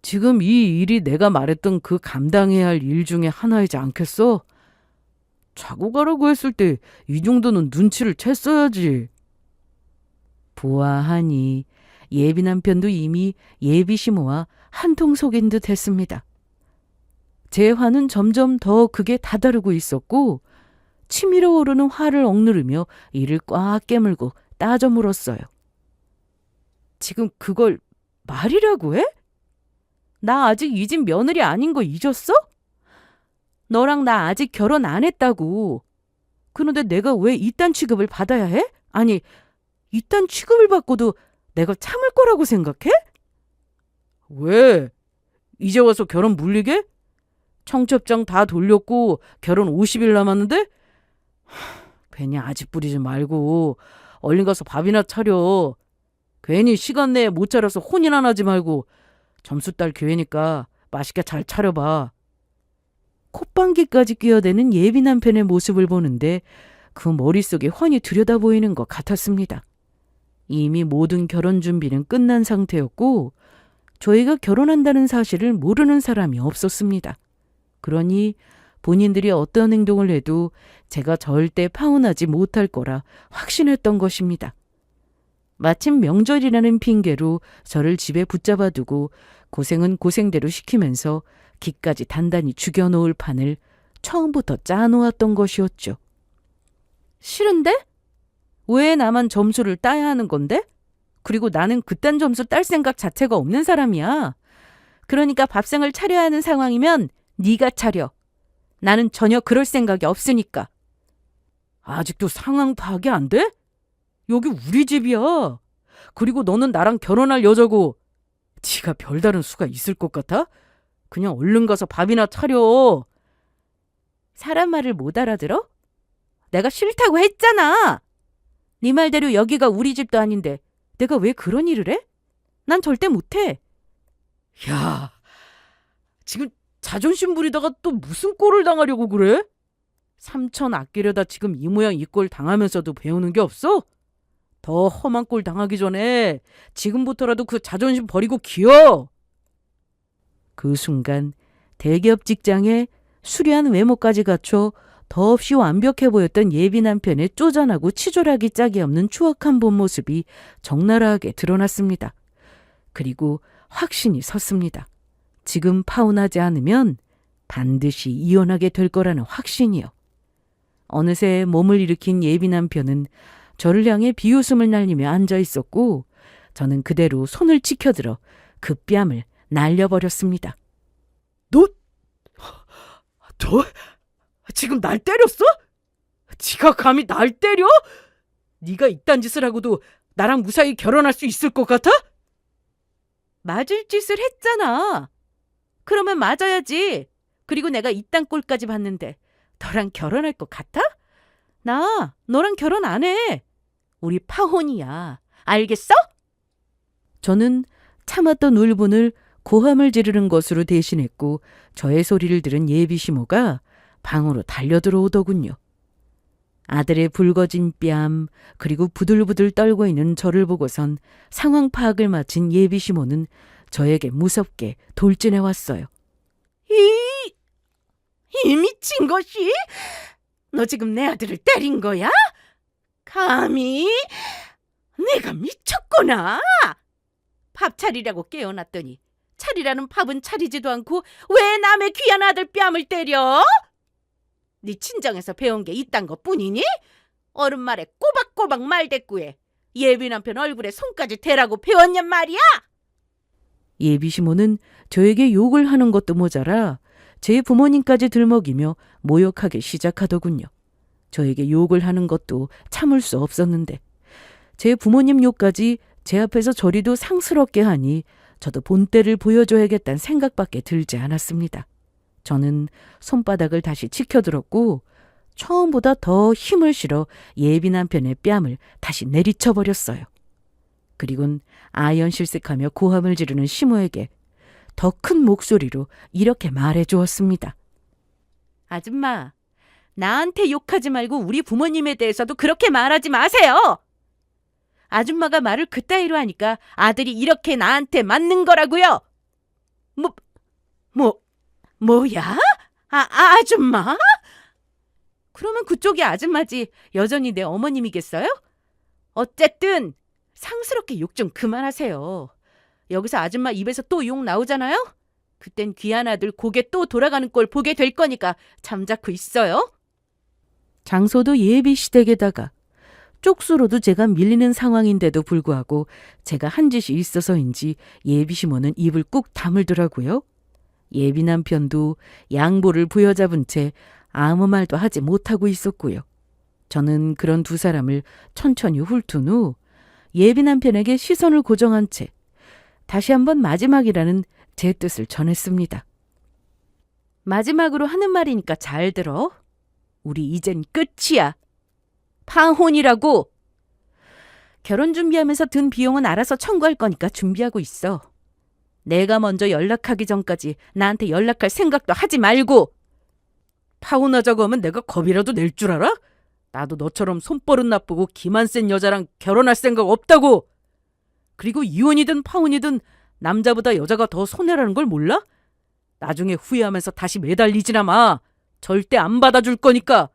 지금 이 일이 내가 말했던 그 감당해야 할 일 중에 하나이지 않겠어? 자고 가라고 했을 때 이 정도는 눈치를 챘어야지. 보아하니 예비 남편도 이미 예비 시모와 한통 속인 듯 했습니다. 제 화는 점점 더 극에 다다르고 있었고 치밀어 오르는 화를 억누르며 이를 꽉 깨물고 따져 물었어요. 지금 그걸 말이라고 해? 나 아직 이 집 며느리 아닌 거 잊었어? 너랑 나 아직 결혼 안 했다고. 그런데 내가 왜 이딴 취급을 받아야 해? 아니, 이딴 취급을 받고도 내가 참을 거라고 생각해? 왜? 이제 와서 결혼 물리게? 청첩장 다 돌렸고 결혼 50일 남았는데? 괜히 아집 부리지 말고 얼른 가서 밥이나 차려. 괜히 시간 내에 못 차려서 혼이나 나지 말고 점수 딸 기회니까 맛있게 잘 차려봐. 콧방귀까지 끼어대는 예비 남편의 모습을 보는데 그 머릿속에 훤히 들여다 보이는 것 같았습니다. 이미 모든 결혼 준비는 끝난 상태였고 저희가 결혼한다는 사실을 모르는 사람이 없었습니다. 그러니 본인들이 어떤 행동을 해도 제가 절대 파혼하지 못할 거라 확신했던 것입니다. 마침 명절이라는 핑계로 저를 집에 붙잡아 두고 고생은 고생대로 시키면서 기까지 단단히 죽여놓을 판을 처음부터 짜놓았던 것이었죠. 싫은데? 왜 나만 점수를 따야 하는 건데? 그리고 나는 그딴 점수 딸 생각 자체가 없는 사람이야. 그러니까 밥상을 차려야 하는 상황이면 네가 차려. 나는 전혀 그럴 생각이 없으니까. 아직도 상황 파악이 안 돼? 여기 우리 집이야. 그리고 너는 나랑 결혼할 여자고 네가 별다른 수가 있을 것 같아? 그냥 얼른 가서 밥이나 차려. 사람 말을 못 알아들어? 내가 싫다고 했잖아. 네 말대로 여기가 우리 집도 아닌데 내가 왜 그런 일을 해? 난 절대 못해. 야, 지금 자존심 부리다가 또 무슨 꼴을 당하려고 그래? 삼천 아끼려다 지금 이 모양 이 꼴 당하면서도 배우는 게 없어? 더 험한 꼴 당하기 전에 지금부터라도 그 자존심 버리고 기어. 그 순간 대기업 직장에 수려한 외모까지 갖춰 더없이 완벽해 보였던 예비 남편의 쪼잔하고 치졸하기 짝이 없는 추악한 본 모습이 적나라하게 드러났습니다. 그리고 확신이 섰습니다. 지금 파혼하지 않으면 반드시 이혼하게 될 거라는 확신이요. 어느새 몸을 일으킨 예비 남편은 저를 향해 비웃음을 날리며 앉아 있었고 저는 그대로 손을 치켜들어 그 뺨을 날려버렸습니다. 너 지금 날 때렸어? 지가 감히 날 때려? 네가 이딴 짓을 하고도 나랑 무사히 결혼할 수 있을 것 같아? 맞을 짓을 했잖아. 그러면 맞아야지. 그리고 내가 이딴 꼴까지 봤는데 너랑 결혼할 것 같아? 나 너랑 결혼 안 해. 우리 파혼이야. 알겠어? 저는 참았던 울분을 고함을 지르는 것으로 대신했고 저의 소리를 들은 예비 시모가 방으로 달려들어오더군요. 아들의 붉어진 뺨 그리고 부들부들 떨고 있는 저를 보고선 상황 파악을 마친 예비 시모는 저에게 무섭게 돌진해 왔어요. 이 미친 것이? 너 지금 내 아들을 때린 거야? 감히? 내가 미쳤구나. 밥 차리라고 깨워놨더니 차리라는 밥은 차리지도 않고 왜 남의 귀한 아들 뺨을 때려? 네 친정에서 배운 게 이딴 것뿐이니? 어른 말에 꼬박꼬박 말대꾸에 예비 남편 얼굴에 손까지 대라고 배웠냔 말이야? 예비 시모는 저에게 욕을 하는 것도 모자라 제 부모님까지 들먹이며 모욕하기 시작하더군요. 저에게 욕을 하는 것도 참을 수 없었는데 제 부모님 욕까지 제 앞에서 저리도 상스럽게 하니 저도 본때를 보여줘야겠다는 생각밖에 들지 않았습니다. 저는 손바닥을 다시 치켜들었고 처음보다 더 힘을 실어 예비 남편의 뺨을 다시 내리쳐버렸어요. 그리곤 아연실색하며 고함을 지르는 시모에게 더 큰 목소리로 이렇게 말해주었습니다. 아줌마, 나한테 욕하지 말고 우리 부모님에 대해서도 그렇게 말하지 마세요. 아줌마가 말을 그따위로 하니까 아들이 이렇게 나한테 맞는 거라고요. 뭐야? 아줌마? 그러면 그쪽이 아줌마지 여전히 내 어머님이겠어요? 어쨌든 상스럽게 욕 좀 그만하세요. 여기서 아줌마 입에서 또 욕 나오잖아요? 그땐 귀한 아들 고개 또 돌아가는 꼴 보게 될 거니까 잠자코 있어요. 장소도 예비 시댁에다가 쪽수로도 제가 밀리는 상황인데도 불구하고 제가 한 짓이 있어서인지 예비 시모는 입을 꾹 다물더라고요. 예비 남편도 양보를 부여잡은 채 아무 말도 하지 못하고 있었고요. 저는 그런 두 사람을 천천히 훑은 후 예비 남편에게 시선을 고정한 채 다시 한번 마지막이라는 제 뜻을 전했습니다. 마지막으로 하는 말이니까 잘 들어. 우리 이젠 끝이야. 파혼이라고. 결혼 준비하면서 든 비용은 알아서 청구할 거니까 준비하고 있어. 내가 먼저 연락하기 전까지 나한테 연락할 생각도 하지 말고. 파혼하자고 하면 내가 겁이라도 낼 줄 알아? 나도 너처럼 손버릇 나쁘고 기만 센 여자랑 결혼할 생각 없다고. 그리고 이혼이든 파혼이든 남자보다 여자가 더 손해라는 걸 몰라? 나중에 후회하면서 다시 매달리지나 마. 절대 안 받아줄 거니까.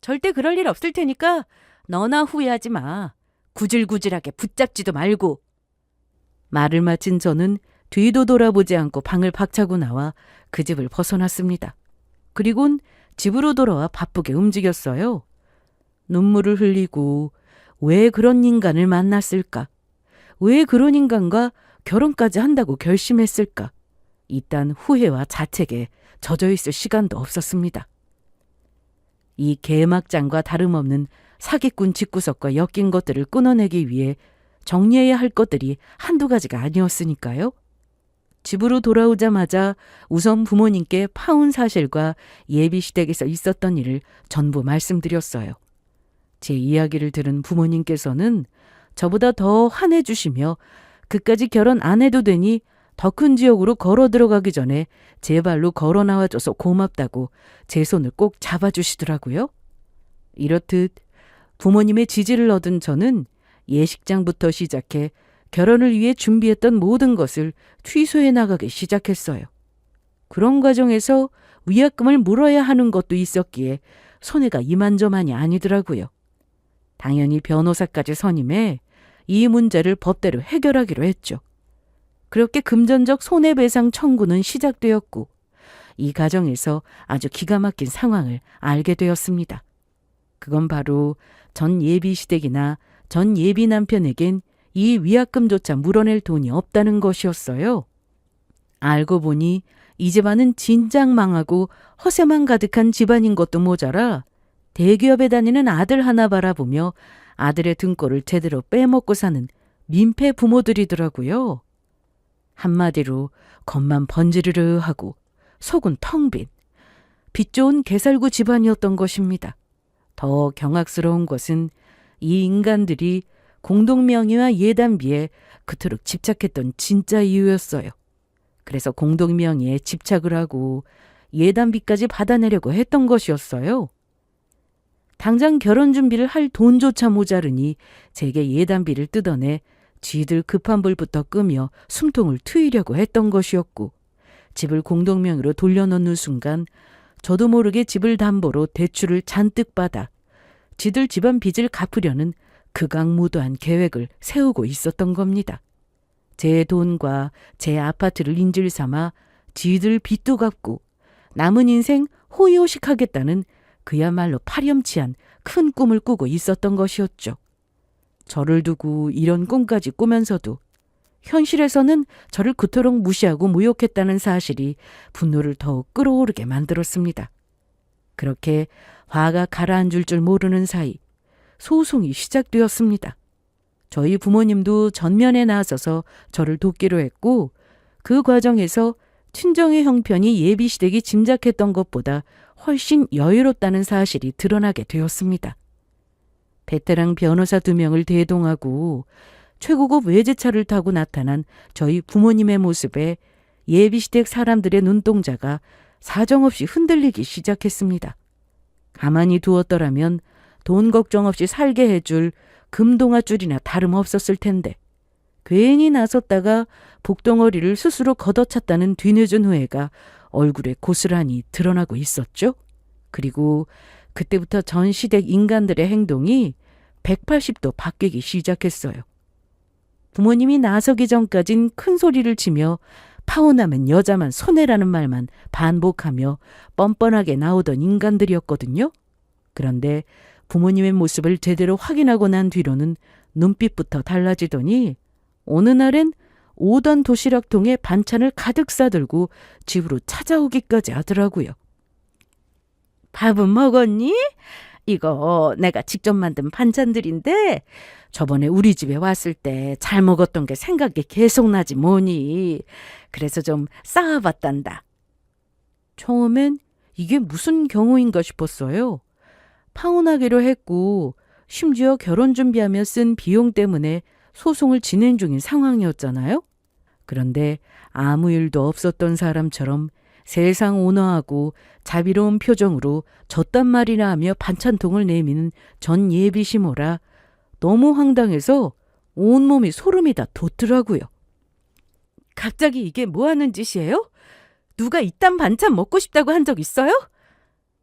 절대 그럴 일 없을 테니까 너나 후회하지 마. 구질구질하게 붙잡지도 말고. 말을 마친 저는 뒤도 돌아보지 않고 방을 박차고 나와 그 집을 벗어났습니다. 그리곤 집으로 돌아와 바쁘게 움직였어요. 눈물을 흘리고 왜 그런 인간을 만났을까? 왜 그런 인간과 결혼까지 한다고 결심했을까? 이딴 후회와 자책에 젖어있을 시간도 없었습니다. 이 개막장과 다름없는 사기꾼 집구석과 엮인 것들을 끊어내기 위해 정리해야 할 것들이 한두 가지가 아니었으니까요. 집으로 돌아오자마자 우선 부모님께 파혼 사실과 예비시댁에서 있었던 일을 전부 말씀드렸어요. 제 이야기를 들은 부모님께서는 저보다 더 환해주시며 그까지 결혼 안 해도 되니 더 큰 지역으로 걸어 들어가기 전에 제 발로 걸어 나와줘서 고맙다고 제 손을 꼭 잡아주시더라고요. 이렇듯 부모님의 지지를 얻은 저는 예식장부터 시작해 결혼을 위해 준비했던 모든 것을 취소해 나가기 시작했어요. 그런 과정에서 위약금을 물어야 하는 것도 있었기에 손해가 이만저만이 아니더라고요. 당연히 변호사까지 선임해 이 문제를 법대로 해결하기로 했죠. 그렇게 금전적 손해배상 청구는 시작되었고 이 과정에서 아주 기가 막힌 상황을 알게 되었습니다. 그건 바로 전 예비시댁이나 전 예비 남편에겐 이 위약금조차 물어낼 돈이 없다는 것이었어요. 알고 보니 이 집안은 진작 망하고 허세만 가득한 집안인 것도 모자라 대기업에 다니는 아들 하나 바라보며 아들의 등골을 제대로 빼먹고 사는 민폐 부모들이더라고요. 한마디로 겉만 번지르르 하고 속은 텅 빈 빚 좋은 개살구 집안이었던 것입니다. 더 경악스러운 것은 이 인간들이 공동명의와 예단비에 그토록 집착했던 진짜 이유였어요. 그래서 공동명의에 집착을 하고 예단비까지 받아내려고 했던 것이었어요. 당장 결혼 준비를 할 돈조차 모자르니 제게 예단비를 뜯어내 쥐들 급한 불부터 끄며 숨통을 트이려고 했던 것이었고 집을 공동명의로 돌려놓는 순간 저도 모르게 집을 담보로 대출을 잔뜩 받아 지들 집안 빚을 갚으려는 극악무도한 계획을 세우고 있었던 겁니다. 제 돈과 제 아파트를 인질 삼아 지들 빚도 갚고 남은 인생 호의호식하겠다는 그야말로 파렴치한 큰 꿈을 꾸고 있었던 것이었죠. 저를 두고 이런 꿈까지 꾸면서도 현실에서는 저를 그토록 무시하고 모욕했다는 사실이 분노를 더욱 끌어오르게 만들었습니다. 그렇게 화가 가라앉을 줄 모르는 사이 소송이 시작되었습니다. 저희 부모님도 전면에 나서서 저를 돕기로 했고 그 과정에서 친정의 형편이 예비시댁이 짐작했던 것보다 훨씬 여유롭다는 사실이 드러나게 되었습니다. 베테랑 변호사 2명을 대동하고 최고급 외제차를 타고 나타난 저희 부모님의 모습에 예비시댁 사람들의 눈동자가 사정없이 흔들리기 시작했습니다. 가만히 두었더라면 돈 걱정 없이 살게 해줄 금동아줄이나 다름없었을 텐데 괜히 나섰다가 복덩어리를 스스로 걷어찼다는 뒤늦은 후회가 얼굴에 고스란히 드러나고 있었죠. 그리고 그때부터 전 시댁 인간들의 행동이 180도 바뀌기 시작했어요. 부모님이 나서기 전까진 큰 소리를 치며 파혼하면 여자만 손해라는 말만 반복하며 뻔뻔하게 나오던 인간들이었거든요. 그런데 부모님의 모습을 제대로 확인하고 난 뒤로는 눈빛부터 달라지더니 어느 날엔 5단 도시락통에 반찬을 가득 싸들고 집으로 찾아오기까지 하더라고요. 밥은 먹었니? 이거 내가 직접 만든 반찬들인데 저번에 우리 집에 왔을 때 잘 먹었던 게 생각이 계속 나지 뭐니. 그래서 좀 쌓아봤단다. 처음엔 이게 무슨 경우인가 싶었어요. 파혼하기로 했고 심지어 결혼 준비하며 쓴 비용 때문에 소송을 진행 중인 상황이었잖아요. 그런데 아무 일도 없었던 사람처럼 세상 온화하고 자비로운 표정으로 저딴 말이나 하며 반찬통을 내미는 전 예비 시모라 너무 황당해서 온몸이 소름이 다 돋더라고요. 갑자기 이게 뭐 하는 짓이에요? 누가 이딴 반찬 먹고 싶다고 한 적 있어요?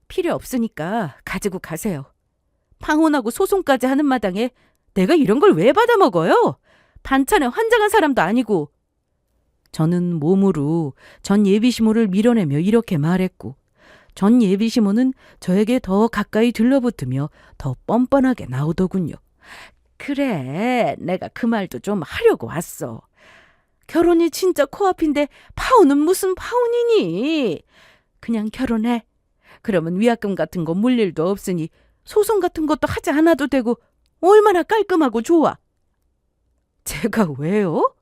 필요 없으니까 가지고 가세요. 파혼하고 소송까지 하는 마당에 내가 이런 걸 왜 받아 먹어요? 반찬에 환장한 사람도 아니고. 저는 몸으로 전 예비시모를 밀어내며 이렇게 말했고 전 예비시모는 저에게 더 가까이 들러붙으며 더 뻔뻔하게 나오더군요. 그래, 내가 그 말도 좀 하려고 왔어. 결혼이 진짜 코앞인데 파혼은 무슨 파혼이니? 그냥 결혼해. 그러면 위약금 같은 거 물 일도 없으니 소송 같은 것도 하지 않아도 되고 얼마나 깔끔하고 좋아. 제가 왜요?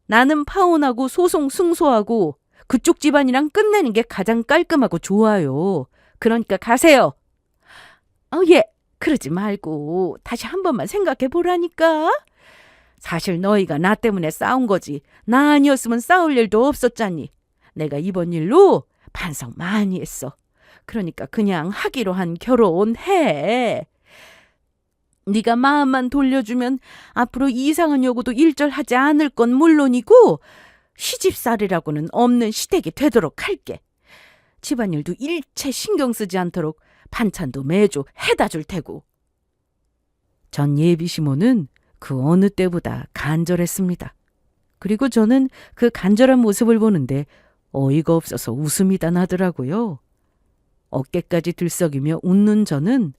나는 파혼하고 소송 승소하고 그쪽 집안이랑 끝내는 게 가장 깔끔하고 좋아요. 그러니까 가세요. 예, 그러지 말고 다시 한 번만 생각해 보라니까. 사실 너희가 나 때문에 싸운 거지. 나 아니었으면 싸울 일도 없었잖니. 내가 이번 일로 반성 많이 했어. 그러니까 그냥 하기로 한 결혼해. 네가 마음만 돌려주면 앞으로 이상한 요구도 일절하지 않을 건 물론이고 시집살이라고는 없는 시댁이 되도록 할게. 집안일도 일체 신경 쓰지 않도록 반찬도 매주 해다 줄 테고. 전 예비시모는 그 어느 때보다 간절했습니다. 그리고 저는 그 간절한 모습을 보는데 어이가 없어서 웃음이 다 나더라고요. 어깨까지 들썩이며 웃는 저는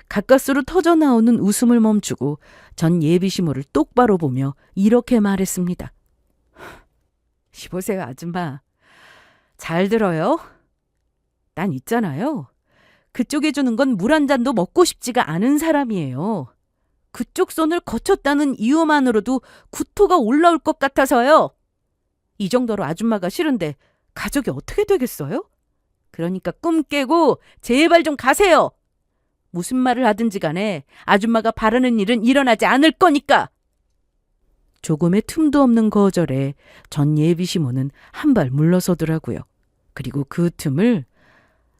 가까스로 터져나오는 웃음을 멈추고 전 예비시모를 똑바로 보며 이렇게 말했습니다. 이보세요, 아줌마. 잘 들어요? 난 있잖아요. 그쪽이 주는 건 물 한 잔도 먹고 싶지가 않은 사람이에요. 그쪽 손을 거쳤다는 이유만으로도 구토가 올라올 것 같아서요. 이 정도로 아줌마가 싫은데 가족이 어떻게 되겠어요? 그러니까 꿈 깨고 제발 좀 가세요. 무슨 말을 하든지 간에 아줌마가 바라는 일은 일어나지 않을 거니까. 조금의 틈도 없는 거절에 전 예비시모는 한 발 물러서더라고요. 그리고 그 틈을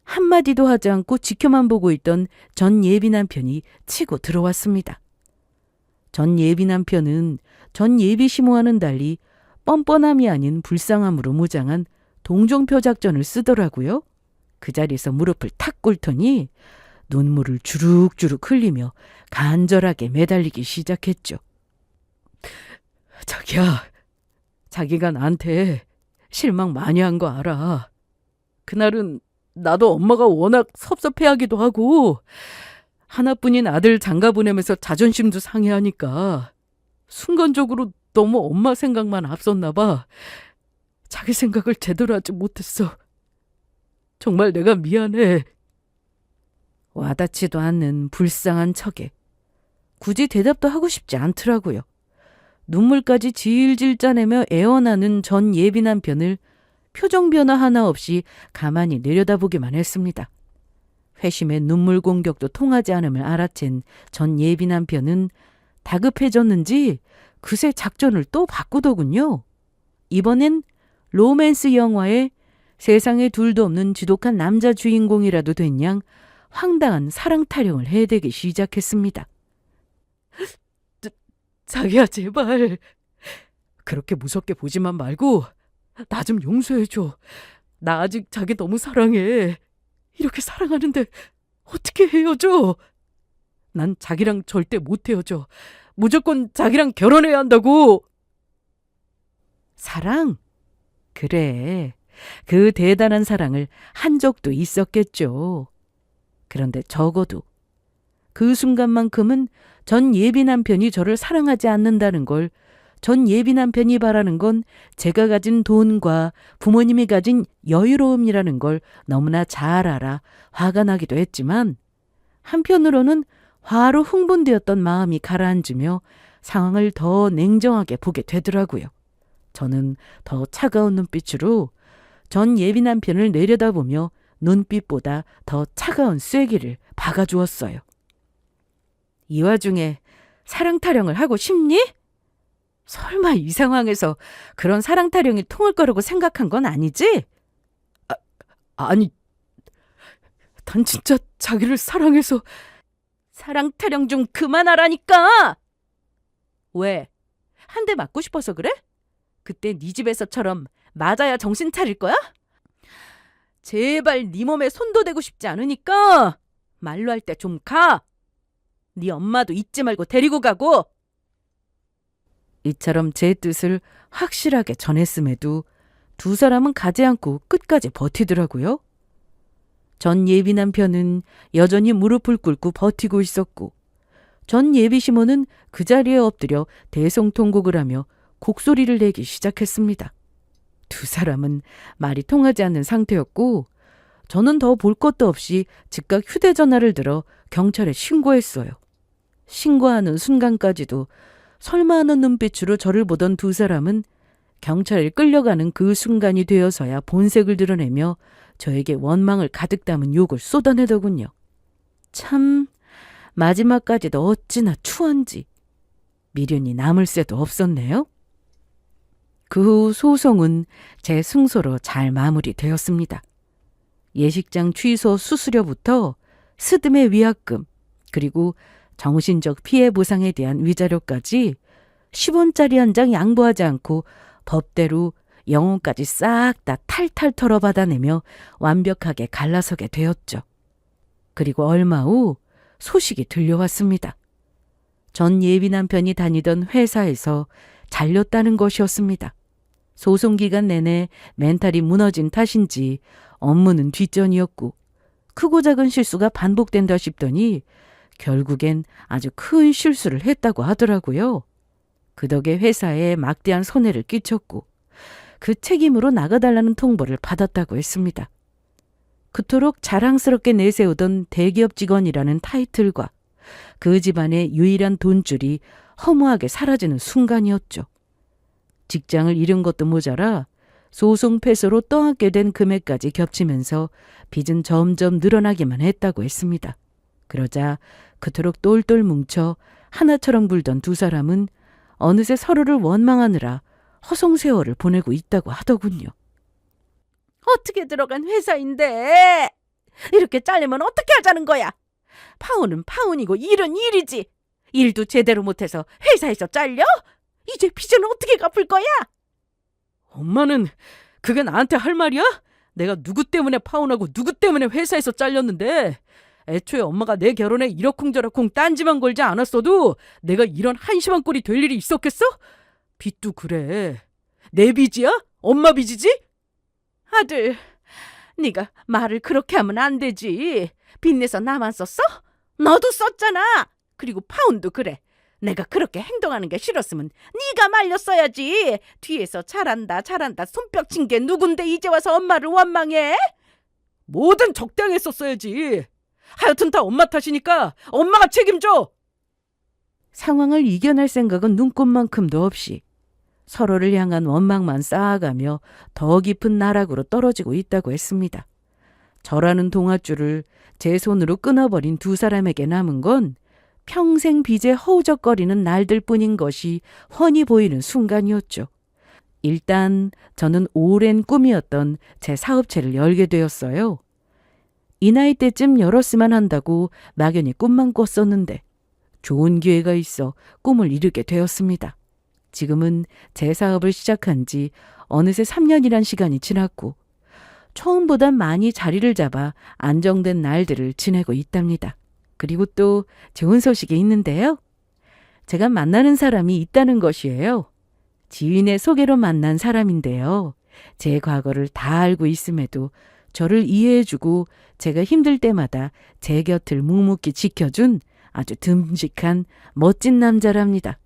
한마디도 하지 않고 지켜만 보고 있던 전 예비 남편이 치고 들어왔습니다. 전 예비 남편은 전 예비시모와는 달리 뻔뻔함이 아닌 불쌍함으로 무장한 동정표 작전을 쓰더라고요. 그 자리에서 무릎을 탁 꿇더니 눈물을 주룩주룩 흘리며 간절하게 매달리기 시작했죠. 자기야, 자기가 나한테 실망 많이 한 거 알아. 그날은 나도 엄마가 워낙 섭섭해하기도 하고 하나뿐인 아들 장가 보내면서 자존심도 상해하니까 순간적으로 너무 엄마 생각만 앞섰나 봐. 자기 생각을 제대로 하지 못했어. 정말 내가 미안해. 와닿지도 않는 불쌍한 척에 굳이 대답도 하고 싶지 않더라고요. 눈물까지 질질 짜내며 애원하는 전 예비 남편을 표정 변화 하나 없이 가만히 내려다보기만 했습니다. 회심의 눈물 공격도 통하지 않음을 알아챈 전 예비 남편은 다급해졌는지 그새 작전을 또 바꾸더군요. 이번엔 로맨스 영화에 세상에 둘도 없는 지독한 남자 주인공이라도 된 양 황당한 사랑 타령을 해대기 시작했습니다. 자기야, 제발. 그렇게 무섭게 보지만 말고 나 좀 용서해줘. 나 아직 자기 너무 사랑해. 이렇게 사랑하는데 어떻게 헤어져? 난 자기랑 절대 못 헤어져. 무조건 자기랑 결혼해야 한다고. 사랑? 그래. 그 대단한 사랑을 한 적도 있었겠죠. 그런데 적어도 그 순간만큼은 전 예비 남편이 저를 사랑하지 않는다는 걸 전 예비 남편이 바라는 건 제가 가진 돈과 부모님이 가진 여유로움이라는 걸 너무나 잘 알아 화가 나기도 했지만 한편으로는 화로 흥분되었던 마음이 가라앉으며 상황을 더 냉정하게 보게 되더라고요. 저는 더 차가운 눈빛으로 전 예비 남편을 내려다보며 눈빛보다 더 차가운 쐐기를 박아주었어요. 이 와중에 사랑 타령을 하고 싶니? 설마 이 상황에서 그런 사랑 타령이 통할 거라고 생각한 건 아니지? 아니, 난 진짜 자기를 사랑해서. 사랑 타령 좀 그만하라니까! 왜? 한 대 맞고 싶어서 그래? 그때 네 집에서처럼 맞아야 정신 차릴 거야? 제발 네 몸에 손도 대고 싶지 않으니까 말로 할 때 좀 가. 네 엄마도 잊지 말고 데리고 가고. 이처럼 제 뜻을 확실하게 전했음에도 두 사람은 가지 않고 끝까지 버티더라고요. 전 예비 남편은 여전히 무릎을 꿇고 버티고 있었고 전 예비 시모는 그 자리에 엎드려 대성통곡을 하며 곡소리를 내기 시작했습니다. 두 사람은 말이 통하지 않는 상태였고 저는 더 볼 것도 없이 즉각 휴대전화를 들어 경찰에 신고했어요. 신고하는 순간까지도 설마 하는 눈빛으로 저를 보던 두 사람은 경찰에 끌려가는 그 순간이 되어서야 본색을 드러내며 저에게 원망을 가득 담은 욕을 쏟아내더군요. 참 마지막까지도 어찌나 추한지 미련이 남을 새도 없었네요. 그 후 소송은 제 승소로 잘 마무리되었습니다. 예식장 취소 수수료부터 스드메 위약금 그리고 정신적 피해 보상에 대한 위자료까지 10원짜리 한 장 양보하지 않고 법대로 영혼까지 싹 다 탈탈 털어받아내며 완벽하게 갈라서게 되었죠. 그리고 얼마 후 소식이 들려왔습니다. 전 예비 남편이 다니던 회사에서 잘렸다는 것이었습니다. 소송 기간 내내 멘탈이 무너진 탓인지 업무는 뒷전이었고 크고 작은 실수가 반복된다 싶더니 결국엔 아주 큰 실수를 했다고 하더라고요. 그 덕에 회사에 막대한 손해를 끼쳤고 그 책임으로 나가달라는 통보를 받았다고 했습니다. 그토록 자랑스럽게 내세우던 대기업 직원이라는 타이틀과 그 집안의 유일한 돈줄이 허무하게 사라지는 순간이었죠. 직장을 잃은 것도 모자라 소송 패소로 떠안게 된 금액까지 겹치면서 빚은 점점 늘어나기만 했다고 했습니다. 그러자 그토록 똘똘 뭉쳐 하나처럼 굴던 두 사람은 어느새 서로를 원망하느라 허송세월을 보내고 있다고 하더군요. 어떻게 들어간 회사인데 이렇게 잘리면 어떻게 하자는 거야? 파혼은 파혼이고 일은 일이지. 일도 제대로 못해서 회사에서 잘려? 이제 빚은 어떻게 갚을 거야? 엄마는 그게 나한테 할 말이야? 내가 누구 때문에 파혼하고 누구 때문에 회사에서 잘렸는데 애초에 엄마가 내 결혼에 이러쿵저러쿵 딴지만 걸지 않았어도 내가 이런 한심한 꼴이 될 일이 있었겠어? 빚도 그래. 내 빚이야? 엄마 빚이지? 아들, 네가 말을 그렇게 하면 안 되지. 빚내서 나만 썼어? 너도 썼잖아. 그리고 파혼도 그래. 내가 그렇게 행동하는 게 싫었으면 네가 말렸어야지. 뒤에서 잘한다 손뼉 친 게 누군데 이제 와서 엄마를 원망해? 뭐든 적당했었어야지. 하여튼 다 엄마 탓이니까 엄마가 책임져. 상황을 이겨낼 생각은 눈꼽만큼도 없이 서로를 향한 원망만 쌓아가며 더 깊은 나락으로 떨어지고 있다고 했습니다. 저라는 동아줄을 제 손으로 끊어버린 두 사람에게 남은 건 평생 빚에 허우적거리는 날들 뿐인 것이 훤히 보이는 순간이었죠. 일단 저는 오랜 꿈이었던 제 사업체를 열게 되었어요. 이 나이 때쯤 열었으면 한다고 막연히 꿈만 꿨었는데 좋은 기회가 있어 꿈을 이루게 되었습니다. 지금은 제 사업을 시작한 지 어느새 3년이란 시간이 지났고 처음보단 많이 자리를 잡아 안정된 날들을 지내고 있답니다. 그리고 또 좋은 소식이 있는데요. 제가 만나는 사람이 있다는 것이에요. 지인의 소개로 만난 사람인데요. 제 과거를 다 알고 있음에도 저를 이해해주고 제가 힘들 때마다 제 곁을 묵묵히 지켜준 아주 듬직한 멋진 남자랍니다.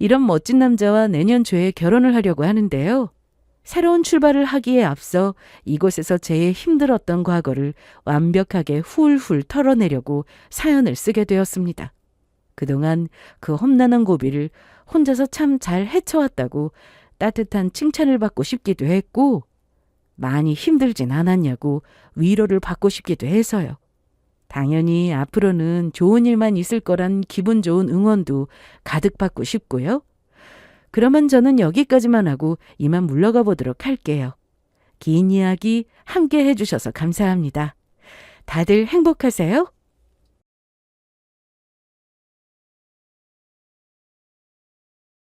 이런 멋진 남자와 내년 초에 결혼을 하려고 하는데요. 새로운 출발을 하기에 앞서 이곳에서 제 힘들었던 과거를 완벽하게 훌훌 털어내려고 사연을 쓰게 되었습니다. 그동안 그 험난한 고비를 혼자서 참 잘 헤쳐왔다고 따뜻한 칭찬을 받고 싶기도 했고, 많이 힘들진 않았냐고 위로를 받고 싶기도 해서요. 당연히 앞으로는 좋은 일만 있을 거란 기분 좋은 응원도 가득 받고 싶고요. 그러면 저는 여기까지만 하고 이만 물러가 보도록 할게요. 긴 이야기 함께 해주셔서 감사합니다. 다들 행복하세요?